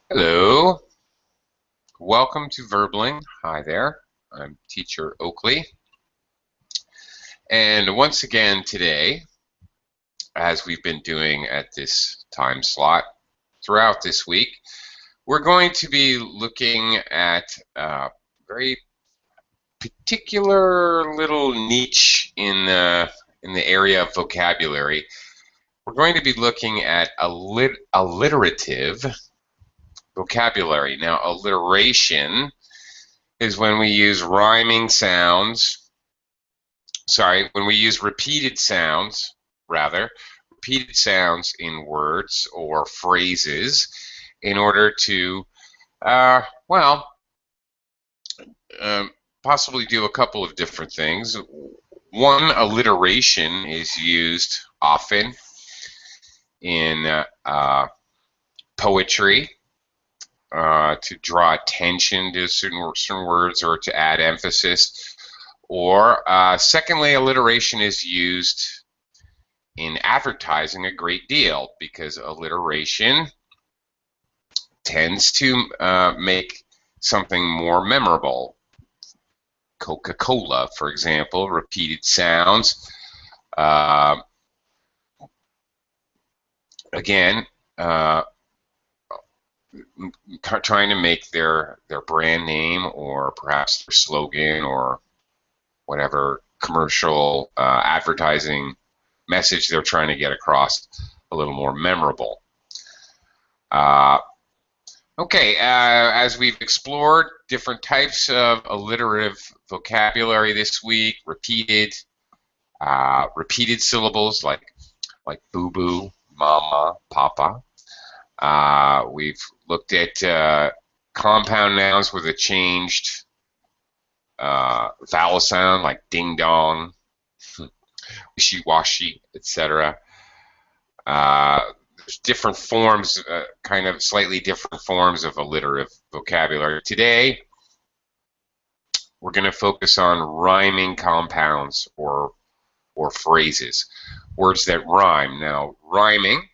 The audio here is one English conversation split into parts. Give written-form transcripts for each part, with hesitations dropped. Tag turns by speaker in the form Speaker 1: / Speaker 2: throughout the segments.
Speaker 1: Hello, welcome to Verbling. Hi there, I'm teacher Oakley. And once again today, as we've been doing at this time slot throughout this week, we're going to be looking at a very particular little niche in the area of vocabulary. We're going to be looking at alliterative vocabulary. Now, alliteration is when we use rhyming sounds, when we use repeated sounds in words or phrases in order to, possibly do a couple of different things. One, alliteration is used often in poetry to draw attention to certain words or to add emphasis. Or secondly, alliteration is used in advertising a great deal because alliteration tends to make something more memorable. Coca-Cola, for example, repeated sounds. Again, trying to make their brand name or perhaps their slogan or whatever commercial advertising message they're trying to get across a little more memorable. As we've explored different types of alliterative vocabulary this week, repeated syllables like boo-boo, mama, papa. We've looked at compound nouns with a changed vowel sound like ding-dong, wishy-washy, etc. There's different forms, kind of slightly different forms of alliterative vocabulary. Today, we're going to focus on rhyming compounds or phrases, words that rhyme. Now, rhyming,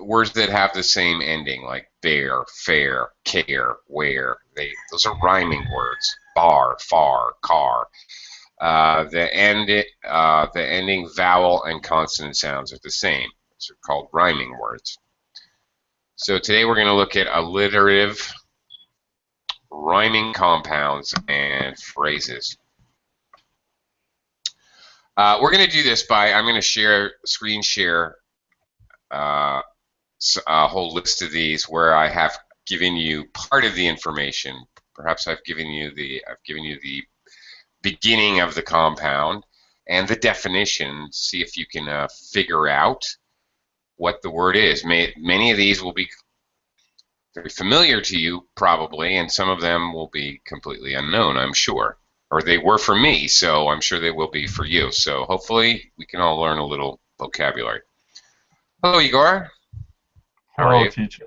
Speaker 1: words that have the same ending, like bear, fair, care, where. Those are rhyming words. Bar, far, car. The ending vowel and consonant sounds are the same. Those are called rhyming words. So today we're going to look at alliterative rhyming compounds and phrases. We're going to do this I'm going to screen share a whole list of these where I have given you part of the information. Perhaps I've given you the beginning of the compound and the definition. See if you can figure out what the word is. Many of these will be very familiar to you probably, and some of them will be completely unknown, I'm sure. Or they were for me, so I'm sure they will be for you. So hopefully we can all learn a little vocabulary. Hello, Igor. How are
Speaker 2: Hello,
Speaker 1: you?
Speaker 2: teacher.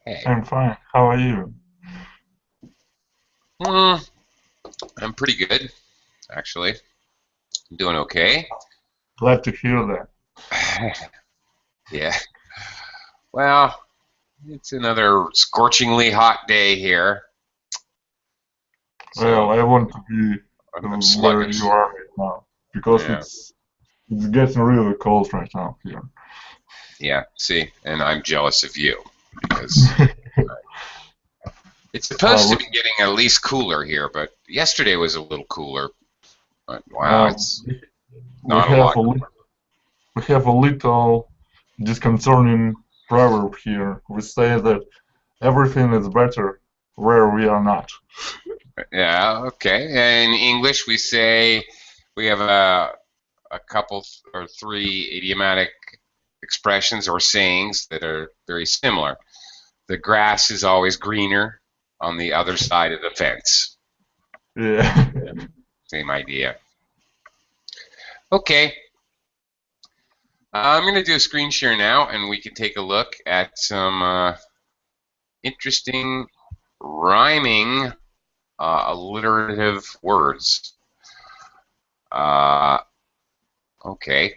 Speaker 1: Hey.
Speaker 2: I'm fine. How are you?
Speaker 1: I'm pretty good, actually. I'm doing okay.
Speaker 2: Glad to hear that.
Speaker 1: Yeah. Well, it's another scorchingly hot day here.
Speaker 2: Well, I want to be
Speaker 1: I'm
Speaker 2: where
Speaker 1: sluggish.
Speaker 2: you are right now because
Speaker 1: Yeah.
Speaker 2: it's getting really cold right now here.
Speaker 1: Yeah, see, and I'm jealous of you because it's supposed to be getting at least cooler here, but yesterday was a little cooler. But wow, it's not a lot cooler.
Speaker 2: We have a little disconcerting proverb here. We say that everything is better where we are not.
Speaker 1: Yeah, okay. In English, we say we have a couple or three idiomatic expressions or sayings that are very similar. The grass is always greener on the other side of the fence.
Speaker 2: Yeah.
Speaker 1: Same idea. Okay. I'm going to do a screen share now, and we can take a look at some interesting rhyming alliterative words. Okay.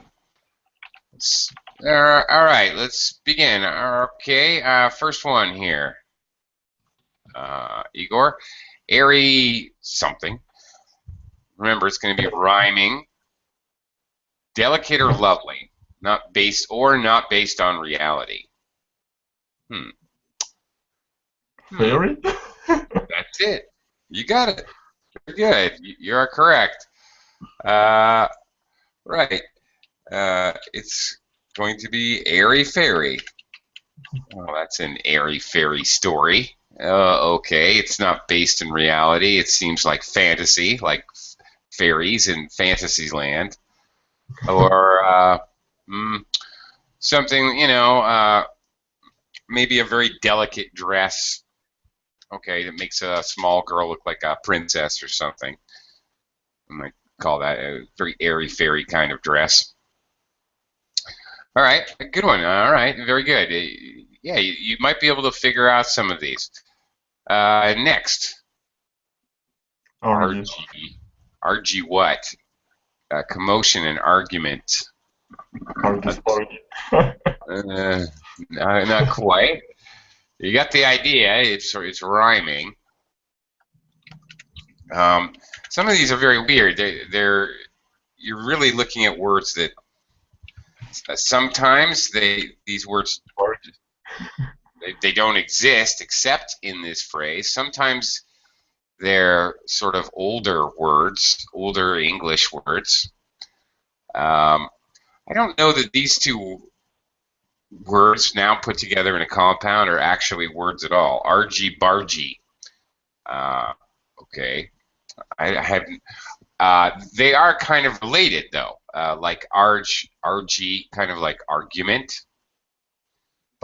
Speaker 1: All right, let's begin. Okay, first one here. Igor, airy something. Remember, it's going to be rhyming. Delicate or lovely, not based on reality. Hmm.
Speaker 2: Fairy?
Speaker 1: That's it. You got it. You're good. You are correct. Uh, right. It's going to be airy fairy. Oh, that's an airy fairy story. Okay, it's not based in reality. It seems like fantasy, like fairies in Fantasyland, or something, maybe a very delicate dress. Okay, that makes a small girl look like a princess or something. I might call that a very airy fairy kind of dress. All right, good one. All right, very good. Yeah, you might be able to figure out some of these. Next,
Speaker 2: Argue.
Speaker 1: RG what? Commotion and argument.
Speaker 2: Argue sparky.
Speaker 1: Not quite. You got the idea. It's rhyming. Some of these are very weird. You're really looking at words that sometimes these words they don't exist except in this phrase. Sometimes they're sort of older words, older English words. I don't know that these two words now put together in a compound are actually words at all. Argy bargy. Okay. I haven't. They are kind of related though. Like RG, kind of like argument.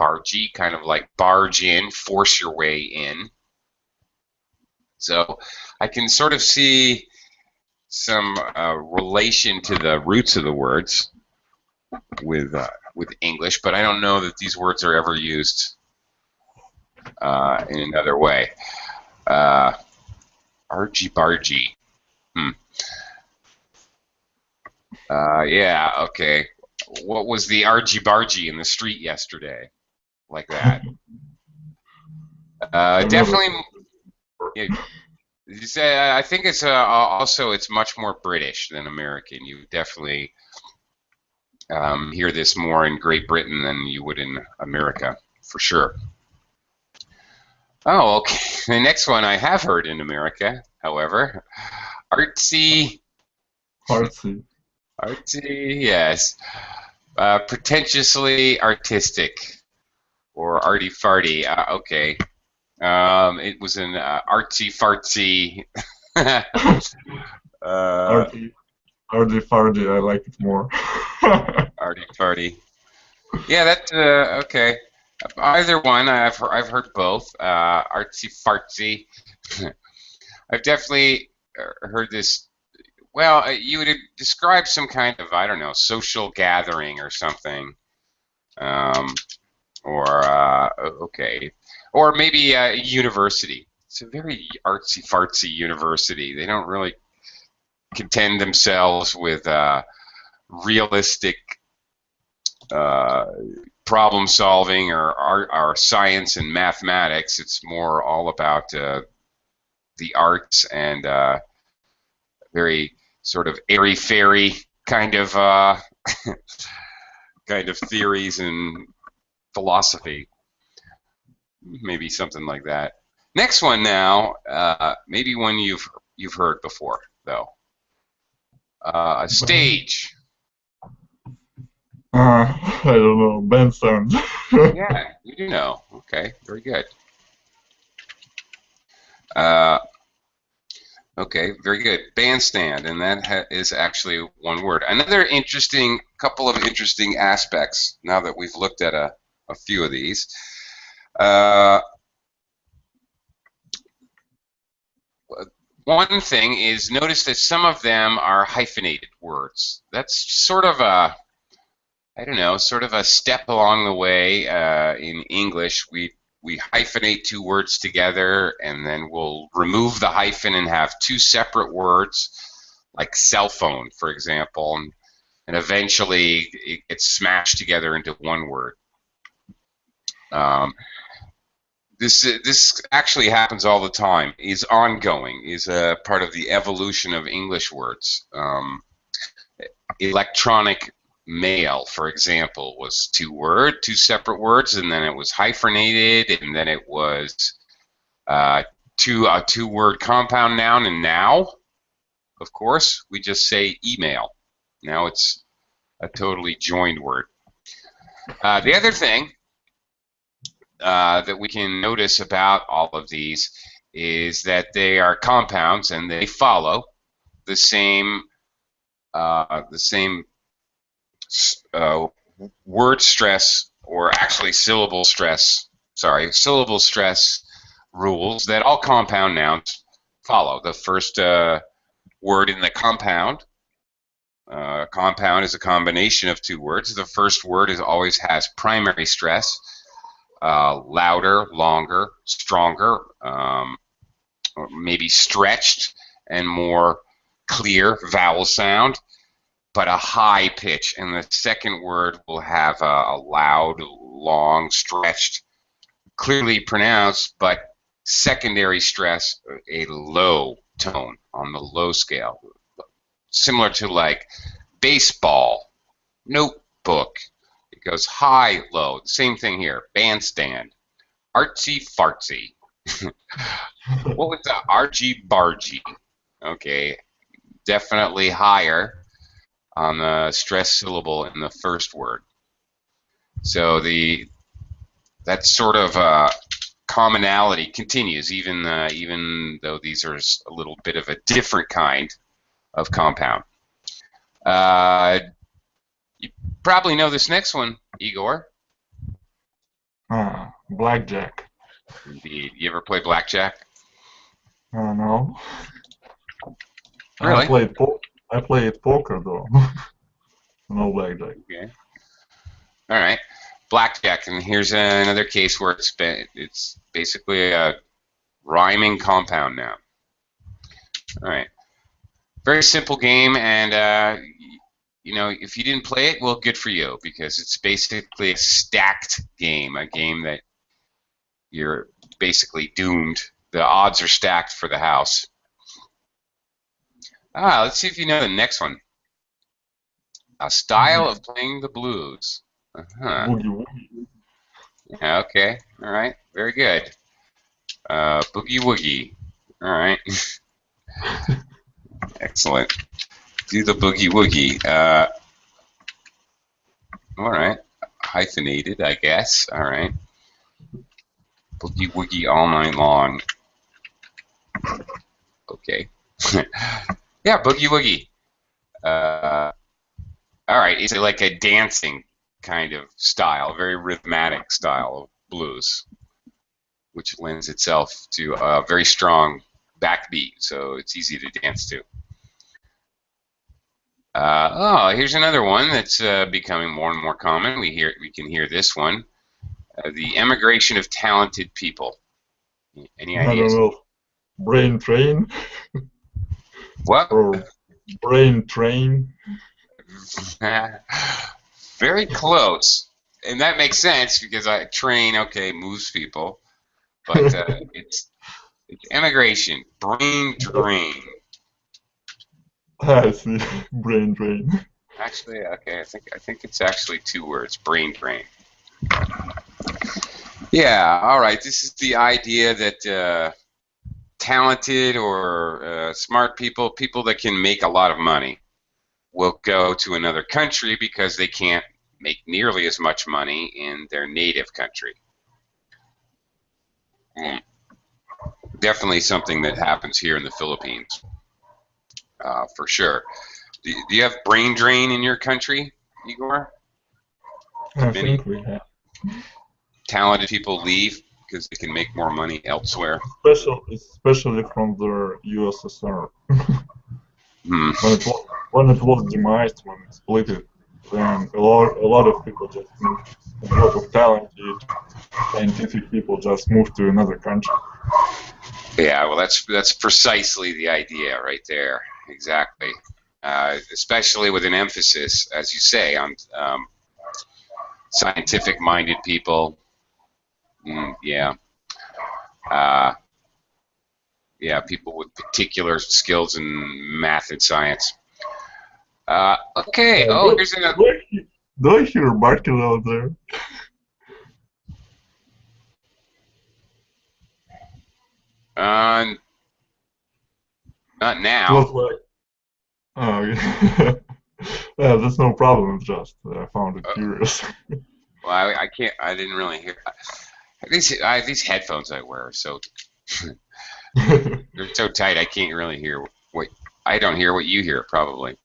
Speaker 1: Bargy, kind of like barge in, force your way in. So I can sort of see some relation to the roots of the words with English, but I don't know that these words are ever used in another way. Argy bargy. Yeah, okay. What was the argy bargy in the street yesterday? Like that. Definitely. You say, I think it's also it's much more British than American. You definitely hear this more in Great Britain than you would in America, for sure. Oh, okay. The next one I have heard in America, however, artsy.
Speaker 2: Artsy.
Speaker 1: Artsy, yes. Pretentiously artistic, or arty farty. Okay. It was an artsy fartsy.
Speaker 2: Arty farty, I like it more.
Speaker 1: Arty farty. Yeah, that's okay. Either one, I've heard both. Artsy fartsy. I've definitely heard this. Well, you would describe some kind of, I don't know, social gathering or something. Okay. Or maybe a university. It's a very artsy-fartsy university. They don't really contend themselves with realistic problem solving or science and mathematics. It's more all about the arts and very sort of airy-fairy kind of kind of theories and philosophy. Maybe something like that. Next one now, maybe one you've heard before though. A stage.
Speaker 2: I don't know, bandstand.
Speaker 1: Yeah, you do know. Okay, very good. Okay, very good. Bandstand, and that is actually one word. Another couple of interesting aspects now that we've looked at a few of these. One thing is notice that some of them are hyphenated words. That's sort of a, I don't know, sort of a step along the way in English. We hyphenate two words together, and then we'll remove the hyphen and have two separate words, like cell phone, for example. and eventually it gets smashed together into one word. This actually happens all the time, is ongoing, is a part of the evolution of English words. Electronic mail, for example, was two separate words, and then it was hyphenated, and then it was a two-word compound noun, and now, of course, we just say email. Now it's a totally joined word. The other thing that we can notice about all of these is that they are compounds and they follow the same word stress, or actually syllable stress rules that all compound nouns follow. The first word in the compound is a combination of two words. The first word always has primary stress. Louder, longer, stronger, or maybe stretched and more clear vowel sound, but a high pitch. And the second word will have a loud, long, stretched, clearly pronounced, but secondary stress, a low tone on the low scale. Similar to like baseball, notebook. It goes high, low. Same thing here. Bandstand. Artsy, fartsy. What was the argy, bargy? Okay. Definitely higher on the stress syllable in the first word. So that sort of commonality continues, even though these are a little bit of a different kind of compound. You probably know this next one, Igor.
Speaker 2: Blackjack.
Speaker 1: Indeed. You ever play blackjack?
Speaker 2: No.
Speaker 1: Really?
Speaker 2: I played poker though. No blackjack.
Speaker 1: Okay. All right. Blackjack, and here's another case where it's basically a rhyming compound noun. All right. Very simple game, and you know, if you didn't play it, well, good for you, because it's basically a stacked game, a game that you're basically doomed. The odds are stacked for the house. Let's see if you know the next one. A style of playing the blues.
Speaker 2: Boogie woogie.
Speaker 1: Yeah, okay. All right. Very good. Boogie woogie. All right. Excellent. Do the boogie woogie. All right. Hyphenated, I guess. All right. Boogie woogie all night long. Okay. Yeah, boogie woogie. All right. Is it like a dancing kind of style, very rhythmic style of blues, which lends itself to a very strong backbeat, so it's easy to dance to. Here's another one that's becoming more and more common. We can hear this one. The emigration of talented people. Any ideas?
Speaker 2: I don't know. Brain train.
Speaker 1: What?
Speaker 2: Or brain train.
Speaker 1: Very close, and that makes sense because train, okay, moves people, but it's emigration, brain drain.
Speaker 2: I see. Brain drain.
Speaker 1: Actually, okay, I think it's actually two words, brain drain. Yeah, all right. This is the idea that talented or smart people that can make a lot of money, will go to another country because they can't make nearly as much money in their native country. Definitely something that happens here in the Philippines, for sure. Do you have brain drain in your country, Igor?
Speaker 2: I think we have.
Speaker 1: Talented people leave because they can make more money elsewhere.
Speaker 2: Especially from the USSR.
Speaker 1: Hmm.
Speaker 2: When it was demised, when it split it, then a lot of people just moved. A lot of talented, scientific people just moved to another country.
Speaker 1: Yeah, well, that's precisely the idea right there. Exactly. especially with an emphasis, as you say, on scientific-minded people. Yeah. Yeah, people with particular skills in math and science. Okay. Oh, here's another.
Speaker 2: Do I hear barking out there?
Speaker 1: Not
Speaker 2: It
Speaker 1: now.
Speaker 2: was like, oh, yeah. Yeah, that's no problem. Just I found it curious.
Speaker 1: Well, I can't. I didn't really hear. These headphones I wear are so they're so tight. I can't really hear what I don't hear what you hear probably.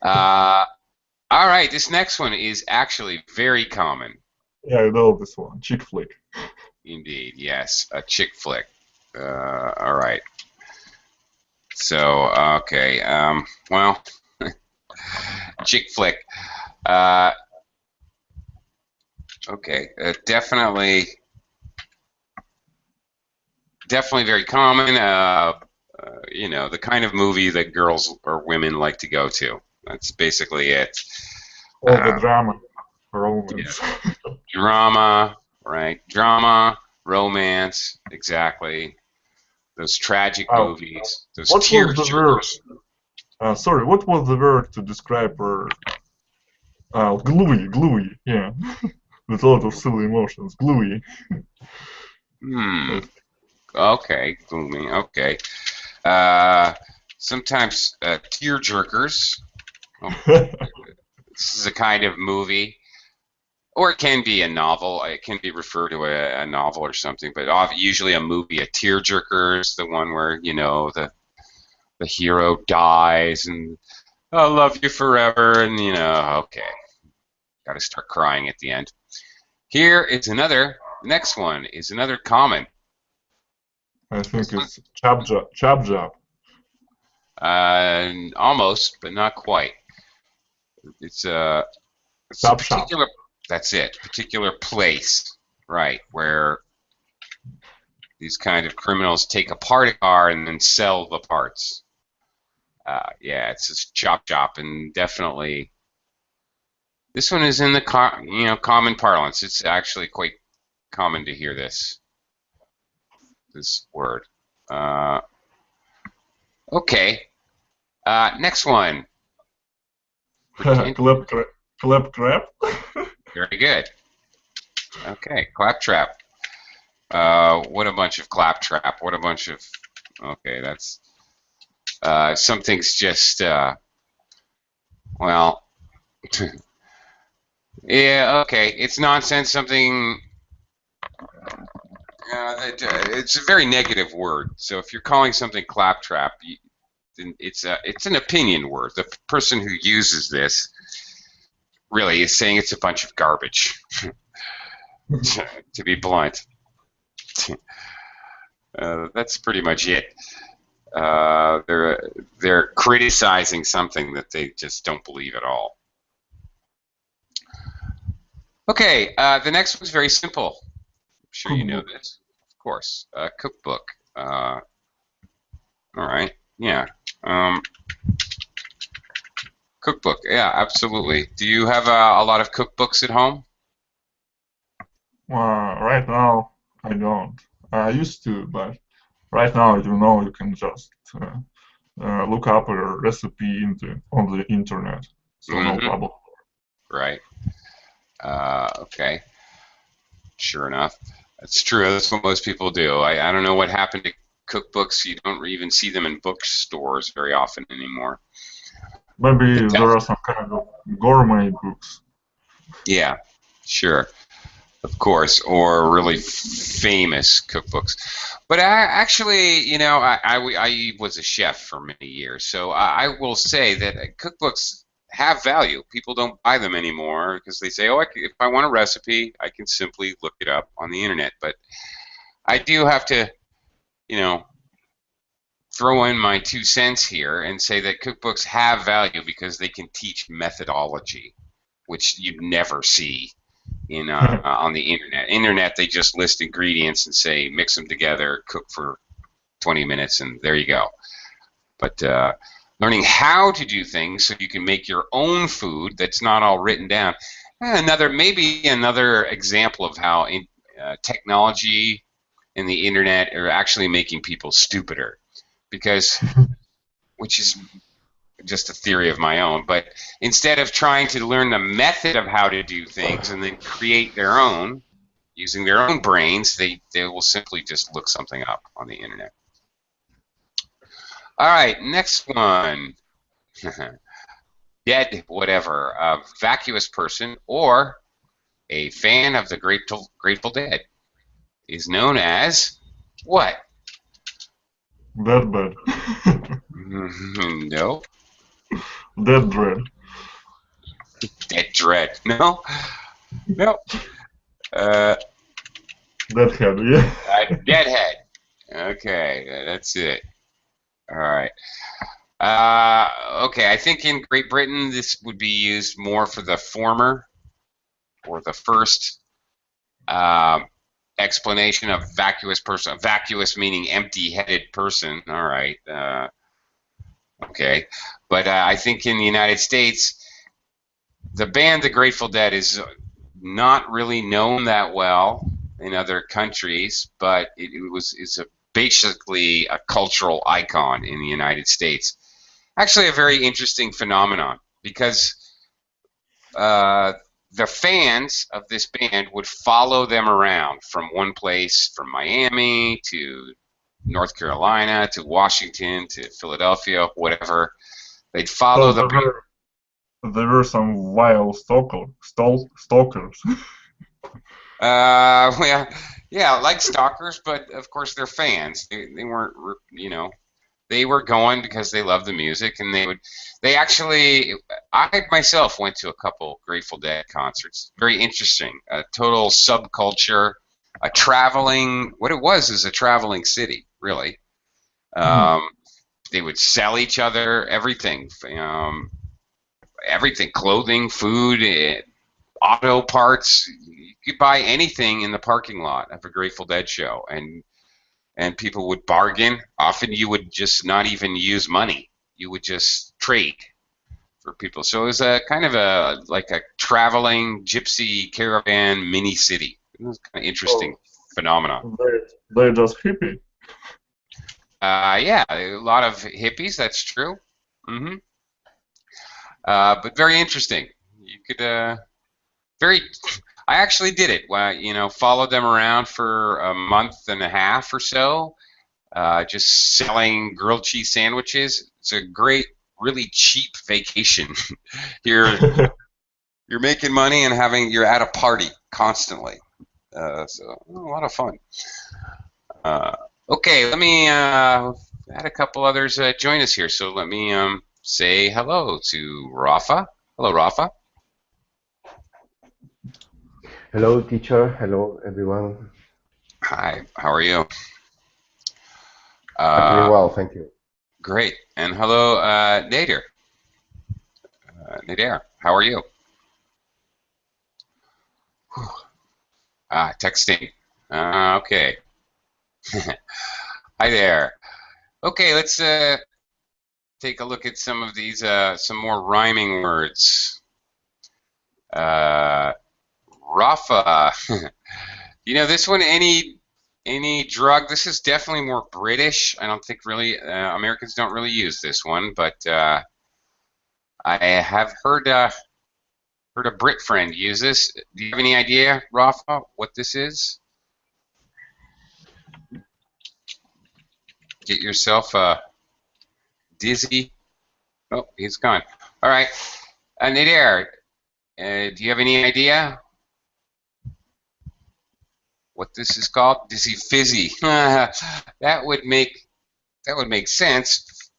Speaker 1: All right, this next one is actually very common.
Speaker 2: Yeah, I know this one. Chick flick.
Speaker 1: Indeed, yes, a chick flick. All right. So, okay. Well, chick flick. Okay, definitely very common. You know, the kind of movie that girls or women like to go to. That's basically it.
Speaker 2: All the drama, romance.
Speaker 1: Yeah. Drama, right? Drama, romance, exactly. Those tragic movies, those tear-jerkers.
Speaker 2: Sorry, what was the word to describe her? Gluey, yeah. With a lot of silly emotions, gluey.
Speaker 1: Okay, gloomy, okay. Sometimes tear-jerkers. This is a kind of movie. Or it can be a novel. It can be referred to a novel or something, but usually a movie. A tearjerker is the one where, you know, the hero dies and I'll love you forever, and you know, okay, got to start crying at the end. Here is another. Next one is another common.
Speaker 2: I think it's chop job.
Speaker 1: Almost, but not quite. It's a particular. That's it. Particular place, right, where these kind of criminals take apart a car and then sell the parts. Yeah, it's just chop, and definitely this one is in the common parlance. It's actually quite common to hear this word. Okay, next one.
Speaker 2: Claptrap.
Speaker 1: Very good. Okay, claptrap. What a bunch of claptrap. What a bunch of. Okay, that's. Something's just. Well. Yeah. Okay. It's nonsense. Something. It's a very negative word. So if you're calling something claptrap, it's an opinion word. The person who uses this really is saying it's a bunch of garbage. To be blunt. That's pretty much it. They're criticizing something that they just don't believe at all. Okay, the next one's very simple. I'm sure you know this. Of course, cookbook. All right, yeah. Cookbook, yeah, absolutely. Do you have a lot of cookbooks at home?
Speaker 2: Right now, I don't. I used to, but right now, you can just look up a recipe on the internet. So no problem.
Speaker 1: Right. Okay. Sure enough. That's true. That's what most people do. I don't know what happened to cookbooks. You don't even see them in bookstores very often anymore.
Speaker 2: Maybe there are some kind of gourmet books.
Speaker 1: Yeah, sure. Of course, or really famous cookbooks. But actually, I was a chef for many years, so I will say that cookbooks have value. People don't buy them anymore because they say, oh, if I want a recipe, I can simply look it up on the internet. But I do have to, throw in my 2 cents here and say that cookbooks have value because they can teach methodology, which you'd never see on the internet. They just list ingredients and say mix them together, cook for 20 minutes, and there you go. But learning how to do things so you can make your own food that's not all written down. Maybe another example of how technology and the internet are actually making people stupider, because, which is just a theory of my own, but instead of trying to learn the method of how to do things and then create their own, using their own brains, they will simply just look something up on the internet. All right, next one. Dead whatever, a vacuous person or a fan of the Grateful Dead is known as what?
Speaker 2: Deadbed.
Speaker 1: No.
Speaker 2: Dead dread.
Speaker 1: Dead dread. No. No.
Speaker 2: Deadhead, yeah.
Speaker 1: Deadhead. Okay, that's it. All right. Okay, I think in Great Britain this would be used more for the former, or the first explanation of vacuous person. Vacuous meaning empty-headed person. All right. Okay, but I think in the United States, the band The Grateful Dead is not really known that well in other countries, but it's basically a cultural icon in the United States. Actually, a very interesting phenomenon, because the fans of this band would follow them around from one place, from Miami to North Carolina to Washington to Philadelphia, whatever. They'd follow the band.
Speaker 2: There were some wild stalkers.
Speaker 1: Well, yeah, like stalkers, but of course they're fans. They weren't, they were going because they loved the music, and I myself went to a couple Grateful Dead concerts. Very interesting. A total subculture, what it was is a traveling city, really. They would sell each other everything, clothing, food, auto parts. You could buy anything in the parking lot of a Grateful Dead show, and people would bargain. Often you would just not even use money. You would just trade for people. So it was a kind of like a traveling gypsy caravan mini city. It was kind of interesting phenomenon.
Speaker 2: They're just hippie.
Speaker 1: Yeah, a lot of hippies, that's true. But very interesting. You could I actually did it. Followed them around for a month and a half or so, just selling grilled cheese sandwiches. It's a great, really cheap vacation. You're making money and you're at a party constantly. So a lot of fun. Okay, let me add a couple others join us here. So let me say hello to Rafa. Hello, Rafa.
Speaker 3: Hello, teacher. Hello, everyone.
Speaker 1: Hi, how are you?
Speaker 3: I'm doing well, thank you.
Speaker 1: Great. And hello, Nader. Nader, how are you? Texting. Okay. Hi there. Okay, let's take a look at some of these, some more rhyming words. Rafa. This one, any drug, this is definitely more British. I don't think really, Americans don't really use this one, but I have heard a Brit friend use this. Do you have any idea, Rafa, what this is? Get yourself dizzy. Oh, he's gone. All right. Nader, do you have any idea what this is called? Dizzy fizzy. That would make sense.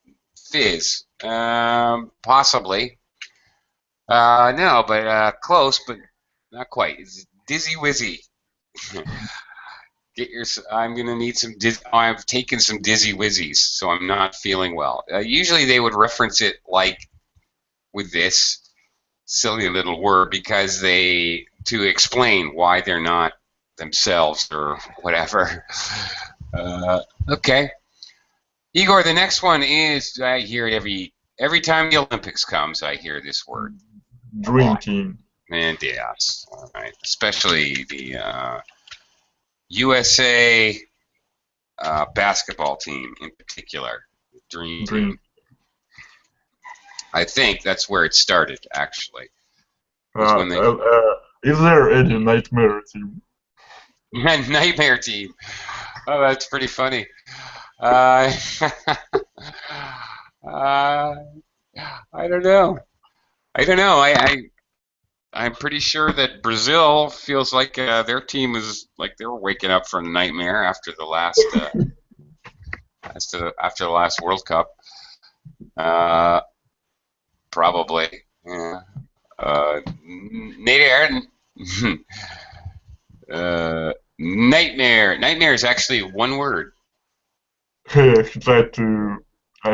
Speaker 1: Fizz. Possibly. No, but close, but not quite. It's dizzy wizzy. I'm gonna need some. I've taken some dizzy wizzies, so I'm not feeling well. Usually they would reference it like with this silly little word because to explain why they're not themselves or whatever. Okay, Igor. The next one is I hear it every time the Olympics comes, I hear this word.
Speaker 2: Drinking.
Speaker 1: And yes, all right. Especially the USA basketball team in particular. Dream team. I think that's where it started, actually.
Speaker 2: Is there any nightmare team?
Speaker 1: Nightmare team. Oh, that's pretty funny. I don't know. I'm pretty sure that Brazil feels like their team is like they were waking up from a nightmare after the last after the last World Cup. Probably. Yeah. Nightmare. Nightmare is actually one word.
Speaker 2: I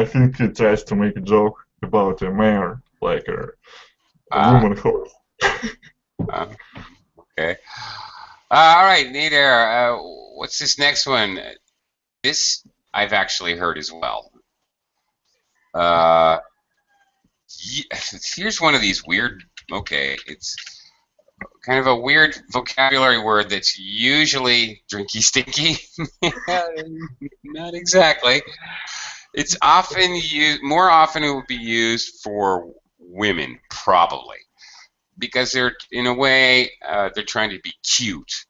Speaker 2: think he tries to make a joke about a mare, like a woman horse.
Speaker 1: Okay. All right, Nader. What's this next one? This I've actually heard as well. Here's one of these weird. Okay, it's kind of a weird vocabulary word that's usually drinky stinky. Not exactly. It's often used. More often, it would be used for women, probably, because they're in a way they're trying to be cute.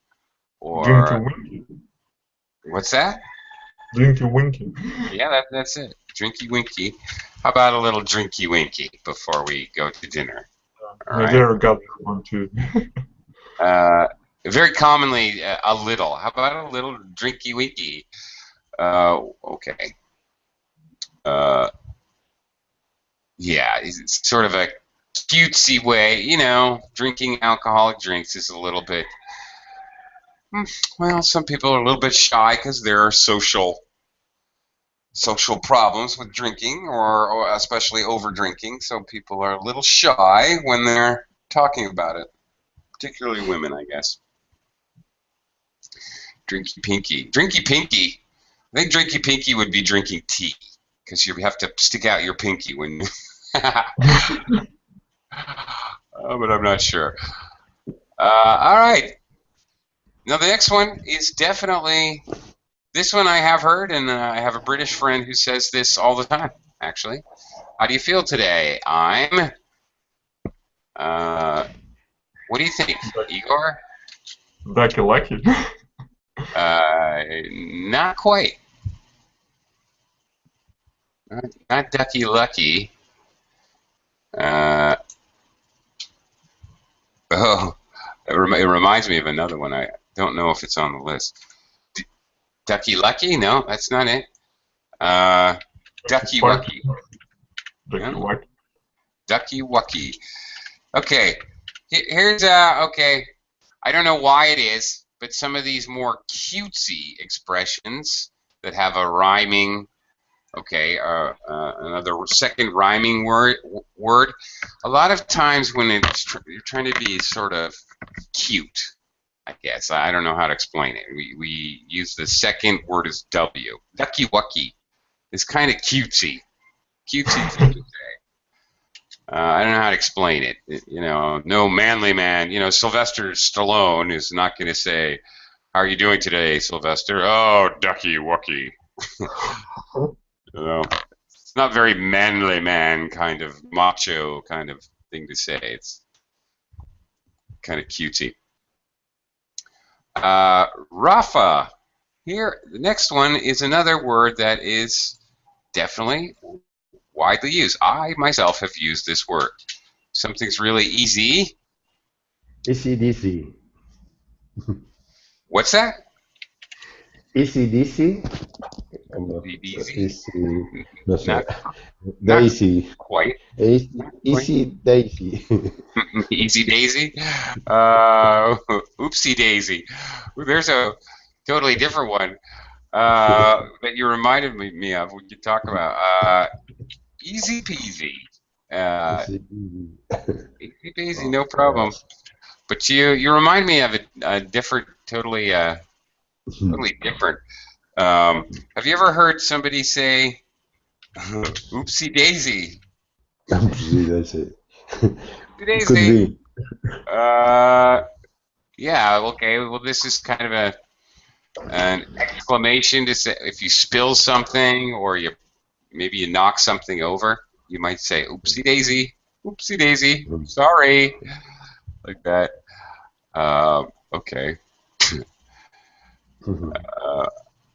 Speaker 1: Or
Speaker 2: Drinky winky.
Speaker 1: What's that?
Speaker 2: Drinky winky.
Speaker 1: Yeah, that's it. Drinky winky. How about a little drinky winky before we go to dinner? All right.
Speaker 2: There got one too.
Speaker 1: Very commonly, a little. How about a little drinky winky? Okay. Yeah, it's sort of a cutesy way. You know, drinking alcoholic drinks is a little bit. Well, some people are a little bit shy because there are social problems with drinking, or especially over drinking. So people are a little shy when they're talking about it, particularly women, I guess. Drinky pinky. Drinky pinky. I think drinky pinky would be drinking tea, because you have to stick out your pinky when. But I'm not sure. All right. Now the next one is definitely. This one I have heard, and I have a British friend who says this all the time, actually. How do you feel today? I'm... what do you think, Igor?
Speaker 2: Ducky lucky.
Speaker 1: Not quite. Not ducky lucky. Oh, it reminds me of another one. I don't know if it's on the list. Ducky Lucky? No, that's not it. Ducky Wucky. Ducky Wucky. Okay. Here's okay. I don't know why it is, but some of these more cutesy expressions that have a rhyming. Okay, another second rhyming word. A lot of times when you're trying to be sort of cute. I guess. I don't know how to explain it. We use the second word as W. Ducky Wucky is kind of cutesy. Cutesy thing to say. I don't know how to explain it. You know, no manly man. You know, Sylvester Stallone is not going to say, "How are you doing today, Sylvester?" Oh, Ducky Wucky. You know, it's not very manly man kind of macho kind of thing to say. It's kind of cutesy. Rafa. Here, the next one is another word that is definitely widely used. I myself have used this word. Something's really easy.
Speaker 3: ACDC.
Speaker 1: What's that?
Speaker 3: ACDC.
Speaker 1: Not
Speaker 3: Daisy.
Speaker 1: Quite.
Speaker 3: Easy Daisy.
Speaker 1: Easy Daisy. Oopsy Daisy. There's a totally different one that you reminded me of. We could talk about easy peasy. Easy peasy, no problem. But you remind me of a different, totally different. Have you ever heard somebody say "Oopsie Daisy"?
Speaker 3: Oopsy daisy.
Speaker 1: Today's
Speaker 3: Could
Speaker 1: date.
Speaker 3: be.
Speaker 1: Yeah. Okay. Well, this is kind of an exclamation to say if you spill something or maybe you knock something over. You might say "Oopsie daisy." Oopsie daisy. Sorry. Like that. Okay. All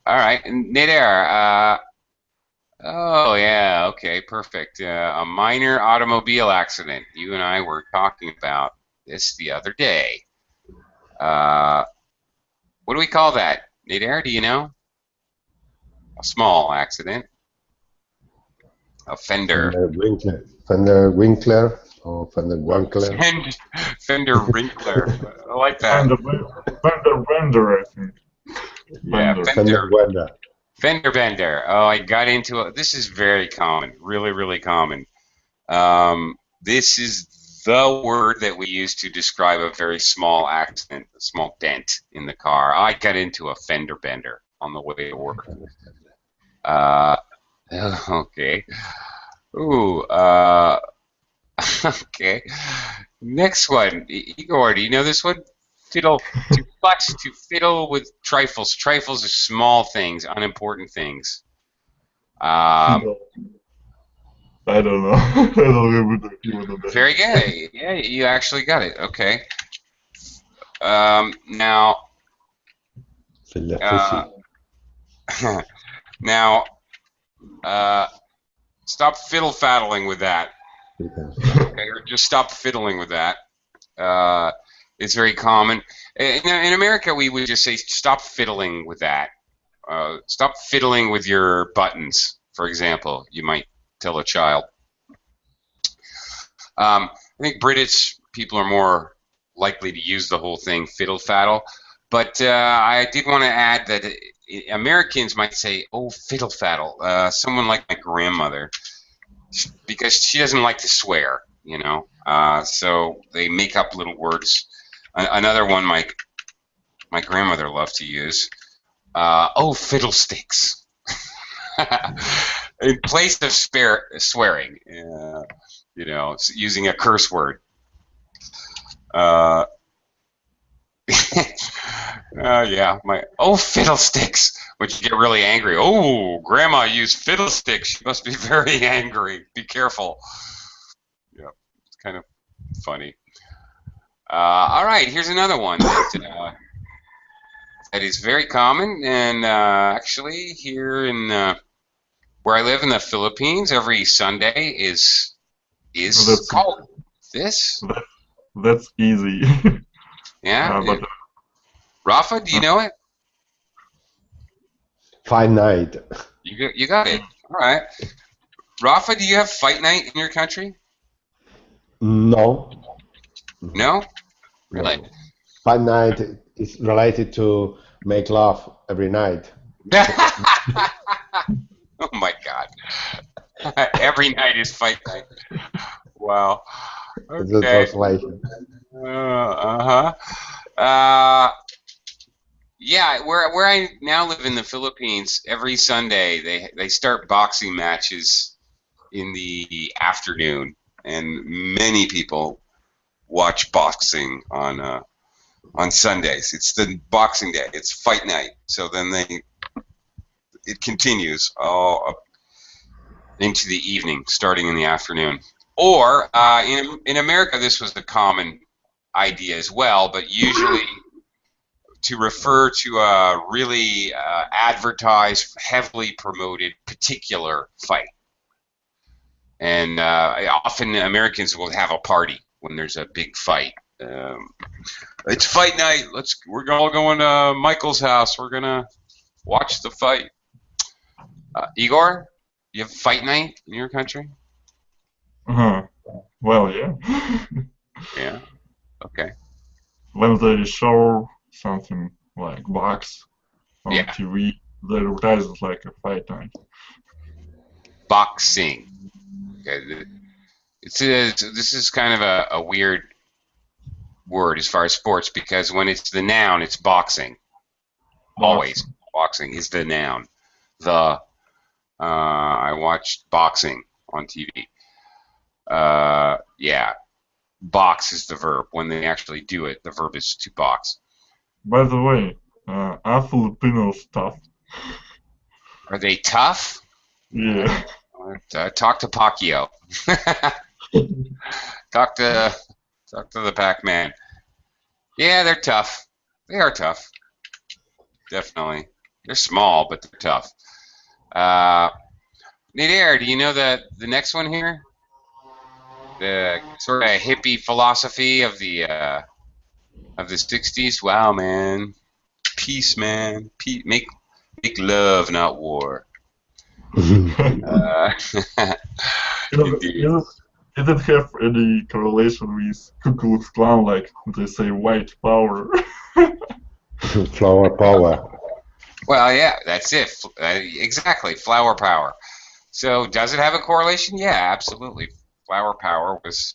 Speaker 1: right. Nader. Oh yeah. Okay. Perfect. A minor automobile accident. You and I were talking about this the other day. What do we call that? Nader, do you know? A small accident. A fender.
Speaker 3: Fender Winkler or Fender
Speaker 1: Oh,
Speaker 3: Wankler.
Speaker 1: Fender Wrinkler. I like that.
Speaker 2: Fender bender, I think.
Speaker 1: Yeah,
Speaker 2: Bender.
Speaker 3: Fender Wender.
Speaker 1: Fender bender. Oh, I got into it. This is very common. Really, really common. This is the word that we use to describe a very small accident, a small dent in the car. I got into a fender bender on the way to work. Okay. Ooh, okay. Next one. Igor, do you know this one? Fiddle. To flex, to fiddle with trifles. Trifles are small things, unimportant things.
Speaker 2: I don't know. I don't even know that.
Speaker 1: Very good. Yeah, you actually got it. Okay. Now, now, stop fiddle faddling with that. Okay, or just stop fiddling with that. It's very common. In America, we would just say stop fiddling with that. Stop fiddling with your buttons, for example. You might tell a child. I think British people are more likely to use the whole thing fiddle faddle. But I did want to add that Americans might say, oh, fiddle faddle. Someone like my grandmother, because she doesn't like to swear, you know. So they make up little words. Another one my grandmother loved to use. Oh, fiddlesticks. In place of swearing, you know, using a curse word. Yeah, fiddlesticks. When you get really angry, oh, grandma used fiddlesticks. She must be very angry. Be careful. Yeah, it's kind of funny. All right, here's another one that is very common, and actually here in where I live in the Philippines, every Sunday is called this.
Speaker 2: That's easy.
Speaker 1: Yeah.
Speaker 2: But
Speaker 1: Rafa, do you know it?
Speaker 3: Fight night.
Speaker 1: You got it. All right. Rafa, do you have fight night in your country?
Speaker 3: No.
Speaker 1: No? Really?
Speaker 3: No. Fight night is related to make love every night.
Speaker 1: Oh my God. Every night is fight night. Wow.
Speaker 3: Okay. It's a translation.
Speaker 1: Yeah, where I now live in the Philippines, every Sunday they start boxing matches in the afternoon, and many people watch boxing on Sundays. It's the Boxing Day. It's fight night. So then it continues all up into the evening, starting in the afternoon. Or in America, this was the common idea as well, but usually to refer to a really advertised, heavily promoted particular fight. And often Americans will have a party when there's a big fight. It's fight night. We're all going to Michael's house. We're gonna watch the fight. Igor, you have fight night in your country?
Speaker 2: Well, yeah.
Speaker 1: Yeah. Okay.
Speaker 2: When they show something like box on TV, they advertise it like a fight night.
Speaker 1: Boxing. Okay. This is kind of a weird word as far as sports, because when it's the noun, it's boxing. Always. Boxing is the noun. I watched boxing on TV. Yeah. Box is the verb. When they actually do it, the verb is to box.
Speaker 2: By the way, are Filipinos tough?
Speaker 1: Are they tough?
Speaker 2: Yeah.
Speaker 1: Talk to Pacquiao. Talk to the Pac-Man. Yeah, they're tough. They are tough. Definitely. They're small, but they're tough. Nadir, do you know the next one here? The sort of hippie philosophy of the 60s. Wow, man. Peace, man. Make love, not war. Indeed.
Speaker 2: Did it have any correlation with Ku Klux Klan, like they say white power?
Speaker 3: Flower power.
Speaker 1: Well, yeah, that's it. Exactly, flower power. So does it have a correlation? Yeah, absolutely. Flower power was,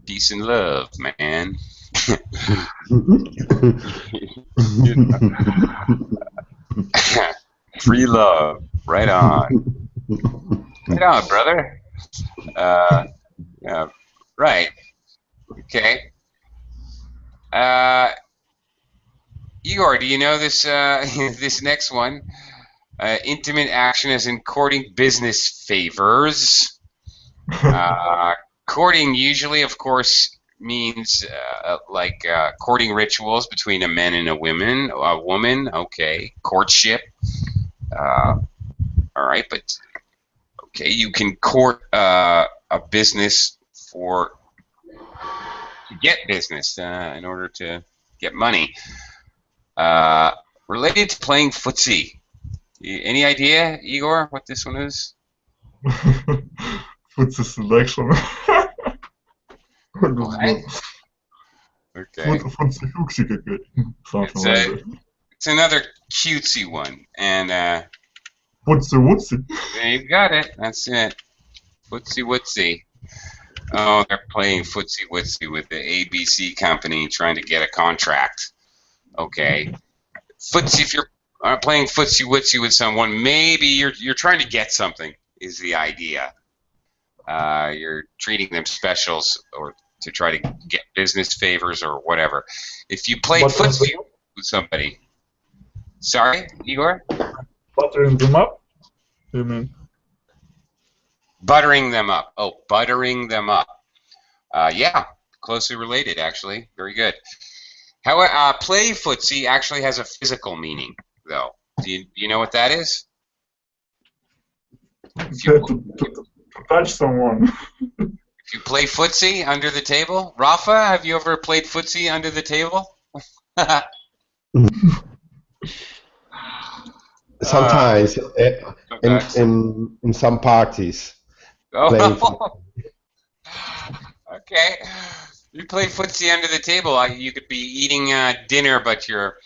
Speaker 1: peace and love, man. Free love. Right on. Right on, brother. Yeah, right. Okay. Igor, do you know this this next one? Intimate action as in courting business favors. Courting usually, of course, means courting rituals between a man and a woman. Okay. Courtship. All right, but okay, you can court a business to get business in order to get money. Related to playing footsie. Any idea, Igor, what this one is?
Speaker 2: Footsie selection.
Speaker 1: Okay.
Speaker 2: Footsie something like that.
Speaker 1: It's another cutesy one, and
Speaker 2: Footsie wootsy.
Speaker 1: Yeah, you got it. That's it. Footsie wootsy. Oh, they're playing footsie wootsy with the ABC company trying to get a contract. Okay. Footsie, if you're playing footsie wootsy with someone, maybe you're trying to get something, is the idea. You're treating them specials or to try to get business favors or whatever. If you play footsie with somebody. Sorry, Igor?
Speaker 2: Buttering them up? You mean?
Speaker 1: Buttering them up. Oh, buttering them up. Yeah, closely related, actually. Very good. However, play footsie actually has a physical meaning, though. Do you know what that is?
Speaker 2: To touch someone.
Speaker 1: If you play footsie under the table, Rafa, have you ever played footsie under the table?
Speaker 3: Sometimes in some parties.
Speaker 1: Oh. Okay. You play footsie under the table. You could be eating dinner, but you're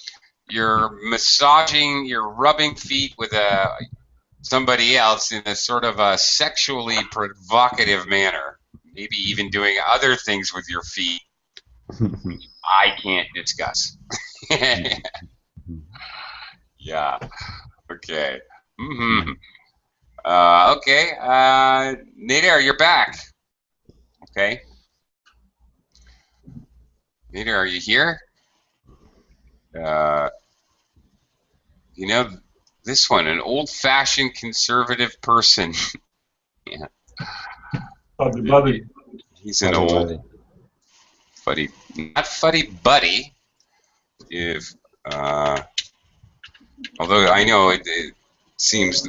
Speaker 1: massaging, you're rubbing feet with somebody else in a sort of a sexually provocative manner. Maybe even doing other things with your feet I can't discuss. Yeah. Okay. Okay. Nader, you're back. Okay. Nader, are you here? You know, this one, an old-fashioned conservative person. Yeah.
Speaker 2: Buddy.
Speaker 1: He's an old fuddy, not fuddy buddy. If although I know that seems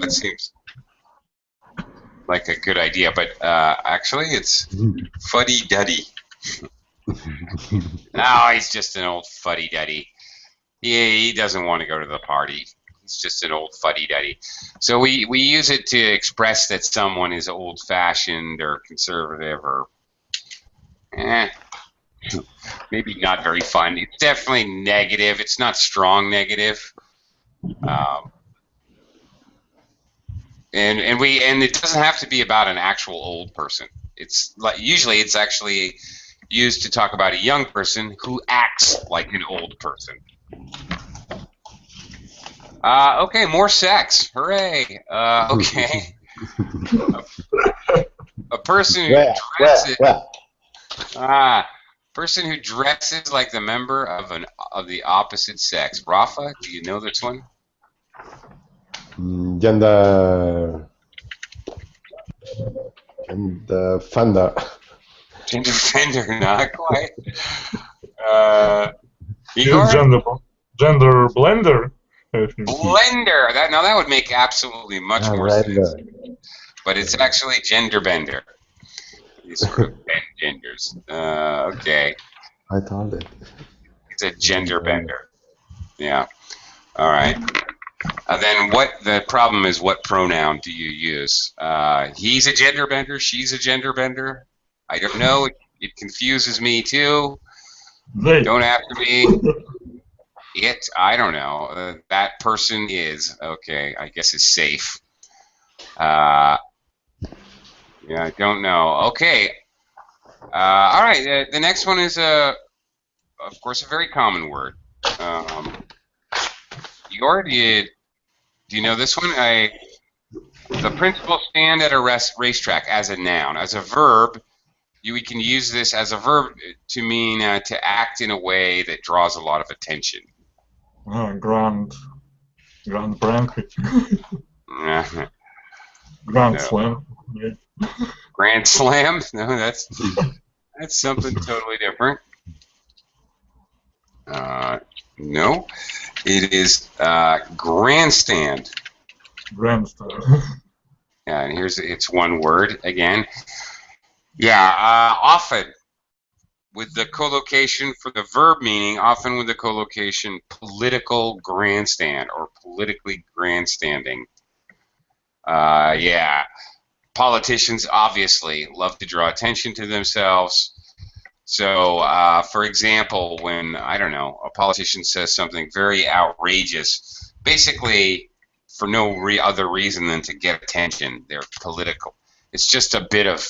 Speaker 1: like a good idea, but actually it's fuddy duddy. No, he's just an old fuddy duddy. He doesn't want to go to the party. He's just an old fuddy-duddy. So we use it to express that someone is old-fashioned or conservative or maybe not very fun. It's definitely negative. It's not strong negative. And it doesn't have to be about an actual old person. It's like usually it's actually used to talk about a young person who acts like an old person. Okay, more sex. Hooray. Okay. A person who
Speaker 3: Where?
Speaker 1: dresses.
Speaker 3: Where?
Speaker 1: Person who dresses like the member of the opposite sex. Rafa, do you know this one?
Speaker 3: Gender fender.
Speaker 1: Gender fender, not quite.
Speaker 2: Is
Speaker 1: Igor?
Speaker 2: gender blender? I think.
Speaker 1: Blender. That would make absolutely much more sense.
Speaker 3: Blender.
Speaker 1: But it's actually gender bender. These sort of bend genders. Okay.
Speaker 3: I told it.
Speaker 1: It's a gender bender. Yeah. All right. Then the problem is, what pronoun do you use? He's a gender bender. She's a gender bender. I don't know. It confuses me too.
Speaker 2: They.
Speaker 1: Don't after me. I don't know. That person is. Okay. I guess it's safe. Yeah, I don't know. Okay. All right. The next one is, of course, a very common word. Igor, do you know this one? The principal stand at a racetrack as a noun. As a verb, we can use this as a verb to mean to act in a way that draws a lot of attention.
Speaker 2: Grand banquet. Grand
Speaker 1: No.
Speaker 2: slam. Yeah.
Speaker 1: Grand slam? No, that's something totally different. No, it is grandstand.
Speaker 2: Grandstand.
Speaker 1: Yeah, and it's one word again. Yeah, often with the collocation for the verb meaning, often with the collocation political grandstand or politically grandstanding. Yeah, politicians obviously love to draw attention to themselves. So, for example, when, I don't know, a politician says something very outrageous, basically for no other reason than to get attention, they're political. It's just a bit of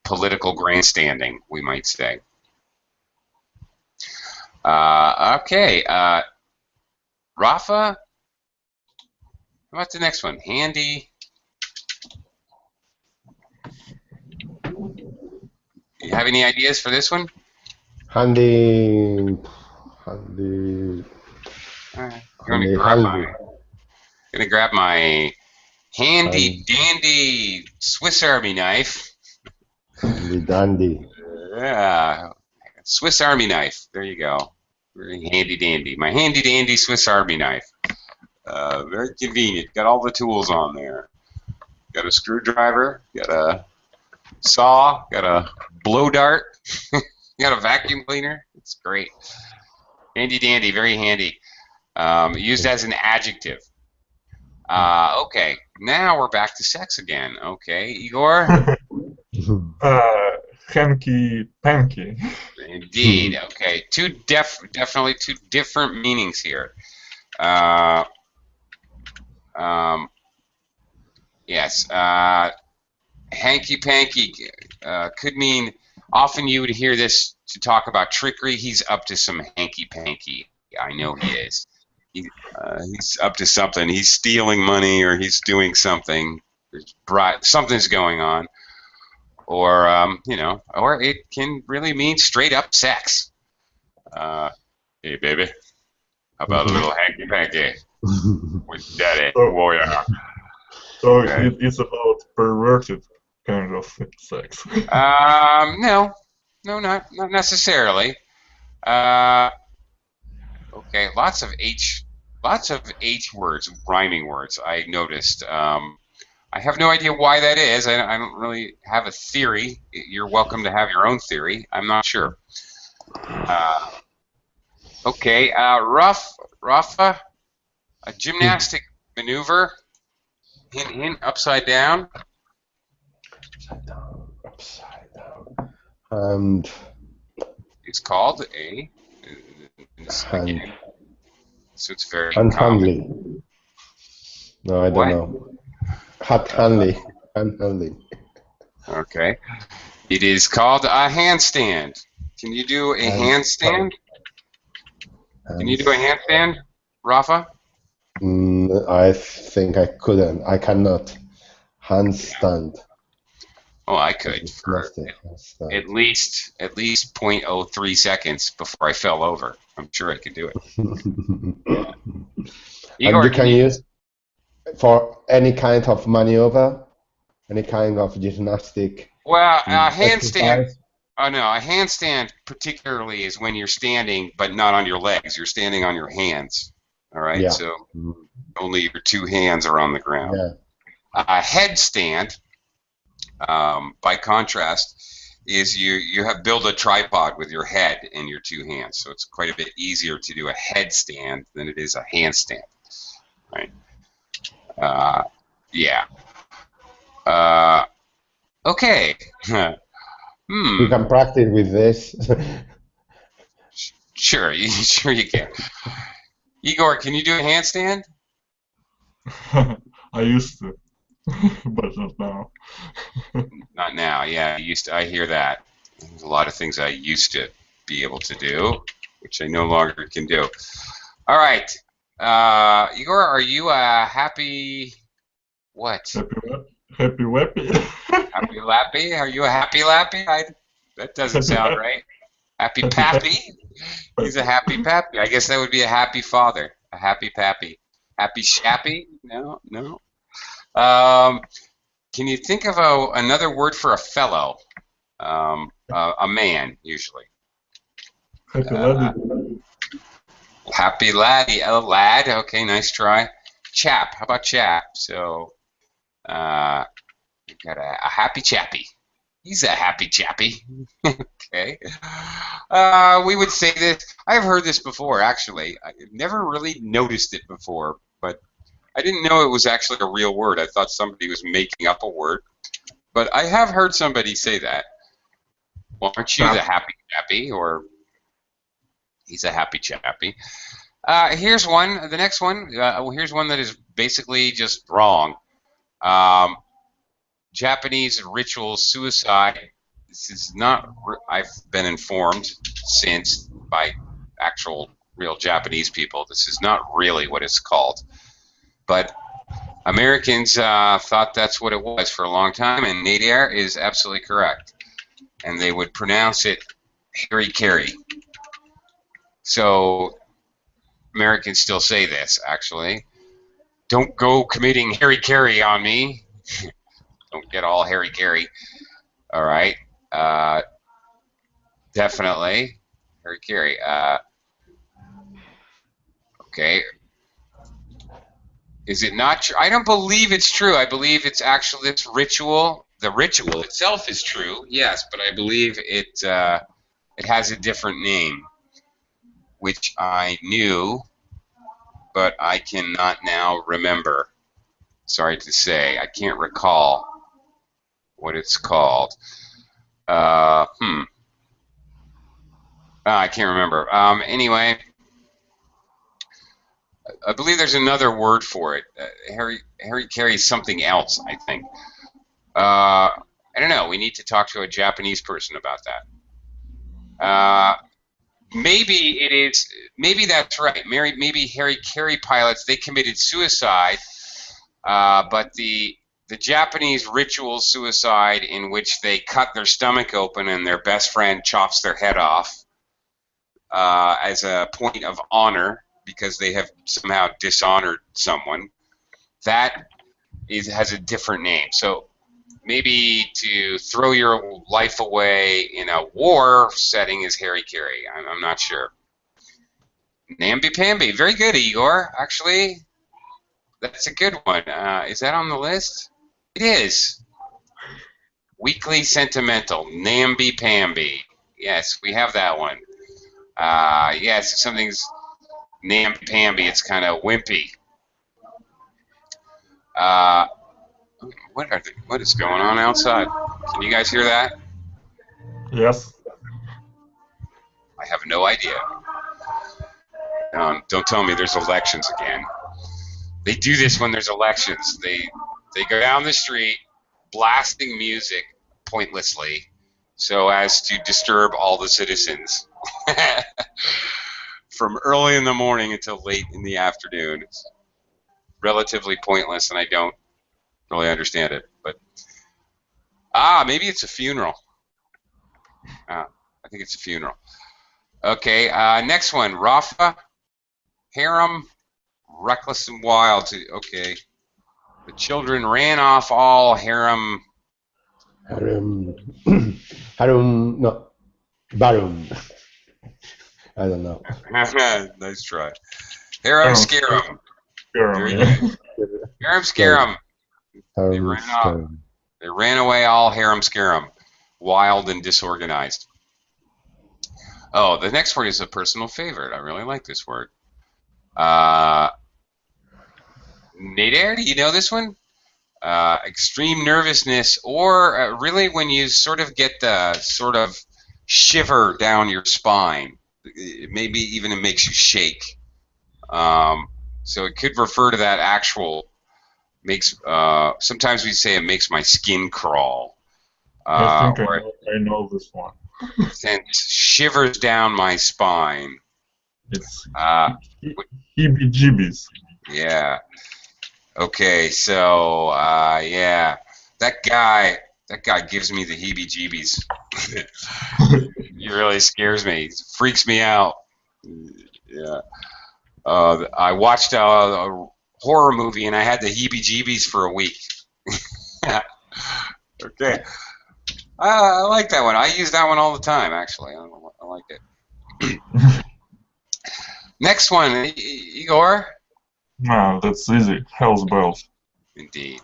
Speaker 1: political grandstanding, we might say. Okay, Rafa, how about the next one? Handy. You have any ideas for this one?
Speaker 3: Handy.
Speaker 1: Gonna grab my handy dandy Swiss Army knife.
Speaker 3: Handy dandy.
Speaker 1: Yeah, Swiss Army knife. There you go. Very handy dandy. My handy dandy Swiss Army knife. Very convenient. Got all the tools on there. Got a screwdriver. Got a saw. Got a blow dart. Got a vacuum cleaner. It's great. Handy dandy. Very handy. Used as an adjective. Okay. Now we're back to sex again. Okay, Igor.
Speaker 2: Hanky panky.
Speaker 1: Indeed. Okay. Definitely two different meanings here. Yes. Hanky panky could mean, often you would hear this to talk about trickery. He's up to some hanky panky. I know he is. He's up to something. He's stealing money, or he's doing something. Something's going on. Or, or it can really mean straight up sex. Hey, baby, how about a little hanky panky with daddy? Oh, yeah.
Speaker 2: So okay. It's about perverted kind of sex.
Speaker 1: No, not necessarily. Okay, lots of H words, rhyming words. I noticed. I have no idea why that is. I don't really have a theory. You're welcome to have your own theory. I'm not sure. Okay, Rafa, a gymnastic maneuver. Hint, hint, upside down.
Speaker 3: Upside down. And
Speaker 1: it's called a
Speaker 3: hand.
Speaker 1: So it's very
Speaker 3: hand
Speaker 1: common.
Speaker 3: handling. No, I don't know. Hat handling. Hand handling.
Speaker 1: Okay. It is called a handstand. Can you do a handstand? Can you do a handstand, Rafa?
Speaker 3: I think I couldn't. I cannot. Handstand.
Speaker 1: Oh, I could
Speaker 3: It's
Speaker 1: for
Speaker 3: nasty.
Speaker 1: at least 0.03 seconds before I fell over. I'm sure I could do it. Yeah.
Speaker 3: And
Speaker 1: Igor,
Speaker 3: you
Speaker 1: can
Speaker 3: can
Speaker 1: you?
Speaker 3: use for any kind of maneuver, any kind of gymnastic
Speaker 1: Well, a handstand.
Speaker 3: exercise.
Speaker 1: Oh no, a handstand particularly is when you're standing, but not on your legs. You're standing on your hands. All right,
Speaker 3: Yeah.
Speaker 1: so only your two hands are on the ground.
Speaker 3: Yeah.
Speaker 1: A headstand, by contrast, is you have build a tripod with your head and your two hands. So it's quite a bit easier to do a headstand than it is a handstand. Right? Yeah. Okay.
Speaker 3: You can practice with this.
Speaker 1: Sure, sure you can. Igor, can you do a handstand?
Speaker 2: I used to, but not now.
Speaker 1: Not now. Yeah, I hear that. There's a lot of things I used to be able to do, which I no longer can do. All right, Igor, are you a happy what?
Speaker 2: Happy Weppy.
Speaker 1: Happy lappy? Are you a happy lappy? That doesn't sound right. Happy pappy? He's a happy pappy. I guess that would be a happy father. A happy pappy. Happy shappy? No, no. Can you think of another word for a fellow? A man, usually.
Speaker 2: Happy laddie.
Speaker 1: Happy laddie. A lad. Okay, nice try. Chap. How about chap? So, we got a happy chappy. He's a happy chappy. Okay. We would say this. I've heard this before, actually. I've never really noticed it before, but I didn't know it was actually a real word. I thought somebody was making up a word. But I have heard somebody say that. Well, aren't you the happy chappy? Or he's a happy chappy. Here's one. The next one. Here's one that is basically just wrong. Japanese ritual suicide. This is not. I've been informed since by actual real Japanese people. This is not really what it's called. But Americans thought that's what it was for a long time, and Nadir is absolutely correct. And they would pronounce it Harry Kerry. So Americans still say this, actually. Don't go committing Harry Kerry on me. Don't get all Harry Kerry. All right. Definitely. Harry Kerry. Okay. Is it not true? I don't believe it's true. I believe it's actually this ritual. The ritual itself is true, yes, but I believe it has a different name, which I knew, but I cannot now remember. Sorry to say, I can't recall what it's called. I can't remember. Anyway, I believe there's another word for it. Harry carries something else, I think. I don't know. We need to talk to a Japanese person about that. Maybe it is. Maybe that's right. Maybe Harry Carey pilots, they committed suicide, but the Japanese ritual suicide in which they cut their stomach open and their best friend chops their head off as a point of honor because they have somehow dishonored someone, that has a different name. So maybe to throw your life away in a war setting is Harry Carey. I'm not sure. Namby Pamby. Very good, Igor. Actually, that's a good one. Is that on the list? It is. Weekly Sentimental. Namby Pamby. Yes, we have that one. Yes, if something's namby Pamby, it's kind of wimpy. What is going on outside? Can you guys hear that?
Speaker 2: Yes.
Speaker 1: I have no idea. Don't tell me there's elections again. They do this when there's elections. They go down the street blasting music pointlessly so as to disturb all the citizens from early in the morning until late in the afternoon. It's relatively pointless, and I don't really understand it. But Maybe it's a funeral. I think it's a funeral. Okay, next one. Rafa, harem, reckless and wild. Okay. The children ran off all harem.
Speaker 3: Harum. Harum. No. Barum. I don't know.
Speaker 1: Nice try. Harem scarum. Very good. Harem scarum. They ran off. They ran away all harem scarum. Wild and disorganized. Oh, the next word is a personal favorite. I really like this word. Nader, do you know this one? Extreme nervousness, or really when you sort of get the sort of shiver down your spine. Maybe even it makes you shake. So it could refer to that actual makes. Sometimes we say it makes my skin crawl.
Speaker 2: I think I know this one.
Speaker 1: Sends shivers down my spine.
Speaker 2: It's heebie-jeebies.
Speaker 1: Yeah. Okay, so yeah, that guy gives me the heebie-jeebies. He really scares me. He freaks me out. Yeah. I watched a horror movie and I had the heebie-jeebies for a week. Okay. I like that one. I use that one all the time, actually. I like it. Next one, Igor.
Speaker 2: No, that's easy. Hell's bells.
Speaker 1: Indeed.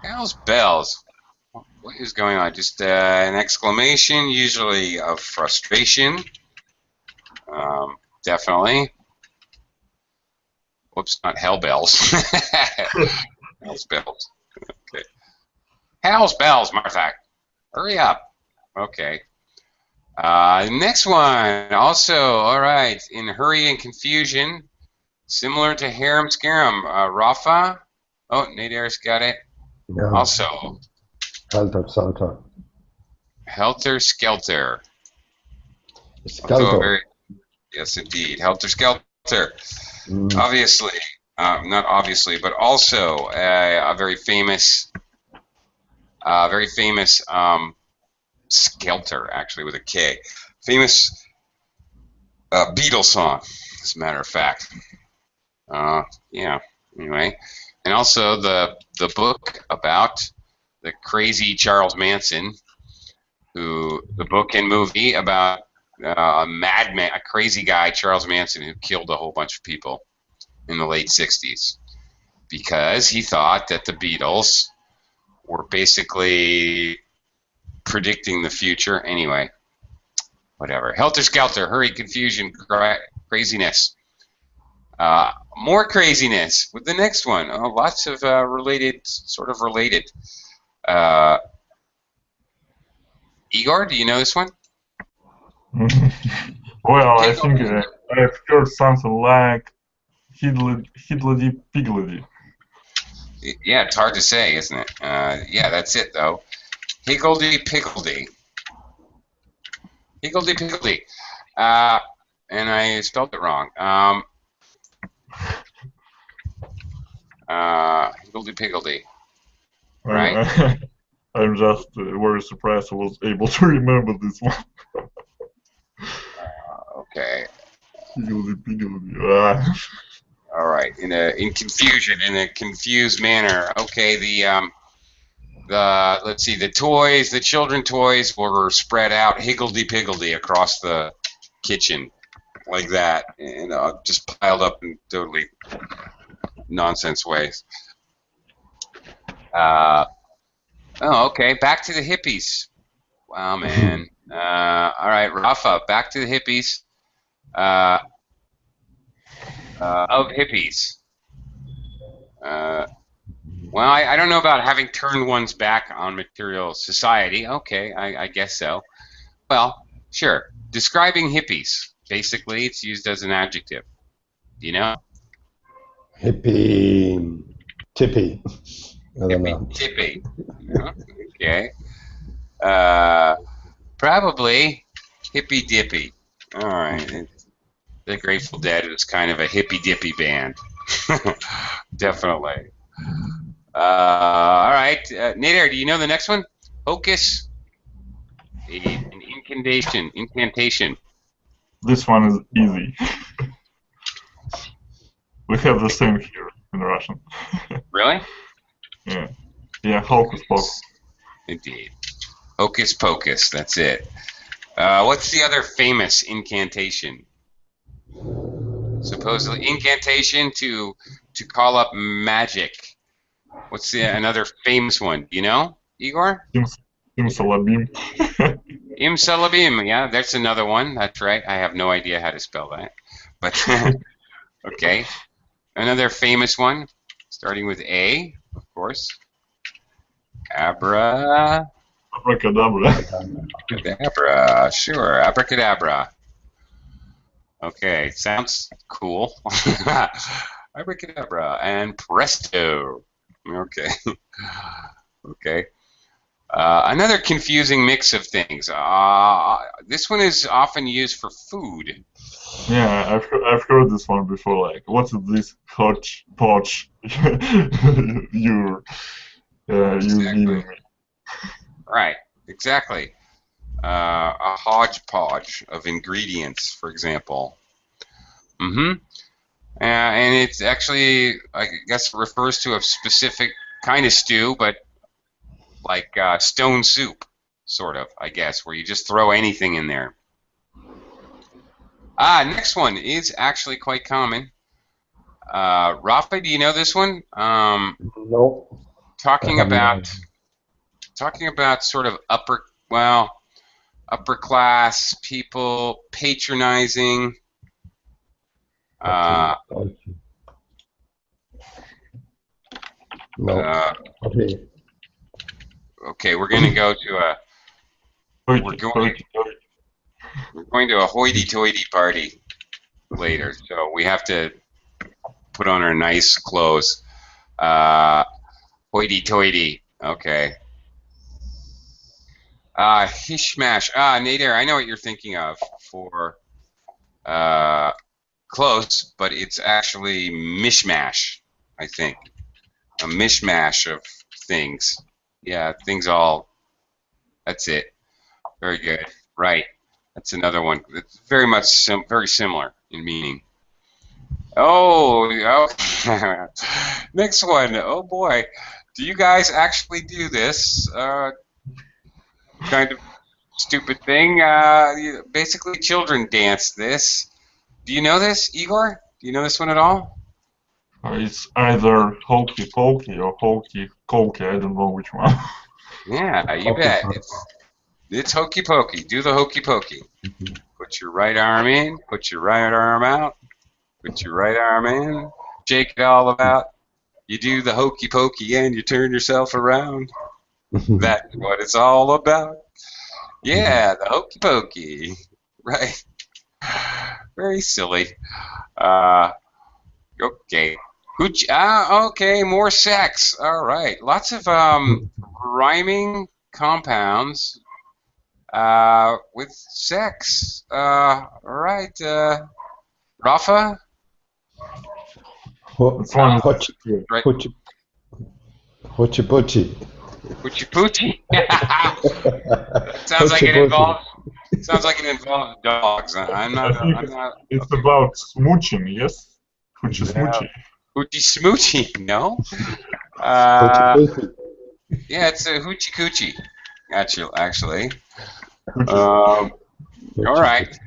Speaker 1: Hell's bells. What is going on? Just an exclamation, usually of frustration. Definitely. Whoops, not hell bells. Hell's bells. Okay. Hell's bells, Martha. Hurry up. Okay. Next one. Also, all right. In hurry and confusion, similar to harem scarum. Rafa. Oh, Nader's got it.
Speaker 3: Yeah.
Speaker 1: Also.
Speaker 3: Helter Skelter.
Speaker 1: Helter Skelter.
Speaker 3: Skelter.
Speaker 1: Yes, indeed. Helter Skelter. Obviously. Not obviously, but also a very famous Skelter, actually, with a K. Famous Beatles song, as a matter of fact. Yeah, anyway. And also the book about the crazy Charles Manson, the book and movie about a madman, a crazy guy, Charles Manson, who killed a whole bunch of people in the late 60s because he thought that the Beatles were basically predicting the future. Anyway, whatever. Helter Skelter, hurry, confusion, craziness. More craziness with the next one. Lots of sort of related. Igor, do you know this one?
Speaker 2: Well, I think I've heard something like Higgledy Piggledy.
Speaker 1: Yeah, it's hard to say, isn't it? Yeah, that's it, though. Higgledy Piggledy. Higgledy Piggledy. And I spelled it wrong. Higgledy Piggledy. Right?
Speaker 2: I'm just very surprised I was able to remember this one.
Speaker 1: Okay.
Speaker 2: Higgledy Piggledy.
Speaker 1: All right. In confusion, in a confused manner. Okay. Let's see. The toys, the children toys, were spread out higgledy piggledy across the kitchen, like that, and just piled up in totally nonsense ways. Oh, okay. Back to the hippies. Wow, man. All right, Rafa. Back to the hippies. Of hippies. Well, I don't know about having turned one's back on material society. Okay, I guess so. Well, sure. Describing hippies. Basically, it's used as an adjective. Do you know?
Speaker 3: Hippie. Tippy. I don't know.
Speaker 1: Tippy. No? Okay. Probably hippy dippy. All right. The Grateful Dead is kind of a hippy dippy band. Definitely. All right. Nader, do you know the next one? Hocus, an incantation.
Speaker 2: This one is easy. We have the same here in Russian.
Speaker 1: Really?
Speaker 2: Yeah. Yeah, hocus pocus.
Speaker 1: Indeed. Hocus pocus, that's it. What's the other famous incantation? Supposedly incantation to call up magic. What's another famous one? Do you know, Igor?
Speaker 2: Simsalabim.
Speaker 1: Imsalabim, yeah, that's another one. That's right. I have no idea how to spell that. But, okay. Another famous one, starting with A, of course. Abracadabra, sure, abracadabra. Okay, sounds cool. Abracadabra and presto. Okay. Okay. Another confusing mix of things. This one is often used for food.
Speaker 2: Yeah, I've heard this one before. Like, what's this hodgepodge you're giving me?
Speaker 1: Right, exactly. A hodgepodge of ingredients, for example. And it's actually, I guess, refers to a specific kind of stew, but like stone soup, sort of, I guess, where you just throw anything in there. Next one is actually quite common. Rafa, do you know this one?
Speaker 3: No.
Speaker 1: Talking about sort of upper class people patronizing.
Speaker 3: No. Okay.
Speaker 1: Okay, we're going to go to a. We're going to a hoity-toity party later, so we have to put on our nice clothes. Hoity-toity. Okay. Mishmash. Nader, I know what you're thinking of for close, but it's actually mishmash, I think. A mishmash of things. Yeah, things all. That's it. Very good. Right. That's another one. It's very much very similar in meaning. Oh. Next one. Oh boy. Do you guys actually do this kind of stupid thing? Basically, children dance this. Do you know this, Igor? Do you know this one at all?
Speaker 2: It's either hokey pokey or hokey cokey. I don't know which one.
Speaker 1: Yeah, you bet. It's hokey pokey. Do the hokey pokey. Put your right arm in. Put your right arm out. Put your right arm in. Shake it all about. You do the hokey pokey and you turn yourself around. That's what it's all about. Yeah, the hokey pokey. Right. Very silly. Okay. Okay, more sex. All right. Lots of rhyming compounds with sex. All right. Rafa?
Speaker 3: Hoochie poochie.
Speaker 1: Hoochie poochie. Sounds like it involves. Sounds like it involves dogs. I'm not.
Speaker 2: It's about smooching, yes. Hoochie smoochy.
Speaker 1: Hoochie smoochy, no. Yeah, it's a hoochie coochie. Actually. All right.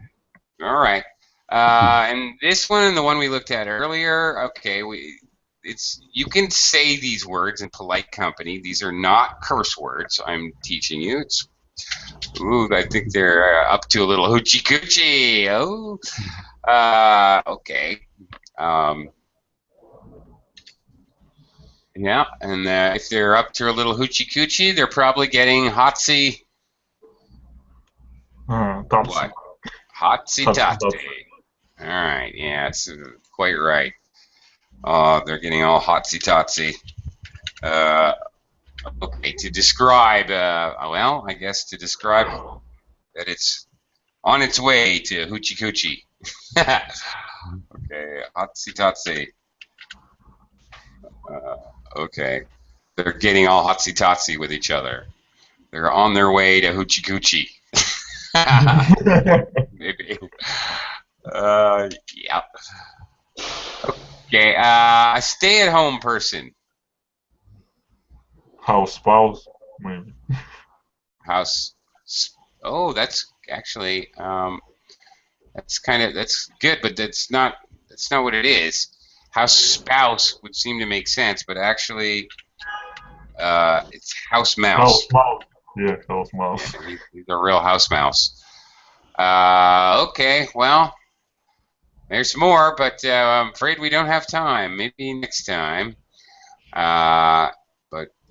Speaker 1: And this one and the one we looked at earlier. Okay, you can say these words in polite company. These are not curse words. I'm teaching you. I think they're up to a little hoochie coochie. Oh, okay. Yeah, and if they're up to a little hoochie coochie, they're probably getting hotsy. What? Hotsy totsy. All right, yeah, that's quite right. They're getting all hotsy totsy. Okay, to describe, well, I guess to describe that it's on its way to hoochie coochie. Okay, hotsy totsy. Okay, they're getting all hotsy totsy with each other. They're on their way to Hoochie Coochie. Maybe. Yeah. Okay. A stay-at-home person.
Speaker 2: House spouse, maybe.
Speaker 1: House. Oh, that's actually that's good, but that's not what it is. House spouse would seem to make sense, but actually, it's house mouse.
Speaker 2: House mouse. Yeah, house mouse.
Speaker 1: Yeah, he's a real house mouse. Okay, well, there's more, but I'm afraid we don't have time. Maybe next time. But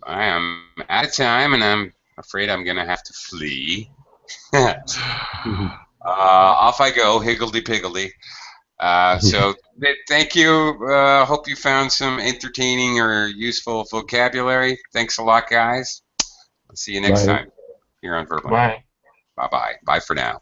Speaker 1: I am out of time, and I'm afraid I'm going to have to flee. Off I go, higgledy-piggledy. So thank you. Hope you found some entertaining or useful vocabulary. Thanks a lot, guys. I'll see you next time here on Verbal.
Speaker 2: Bye.
Speaker 1: Bye-bye. Bye for now.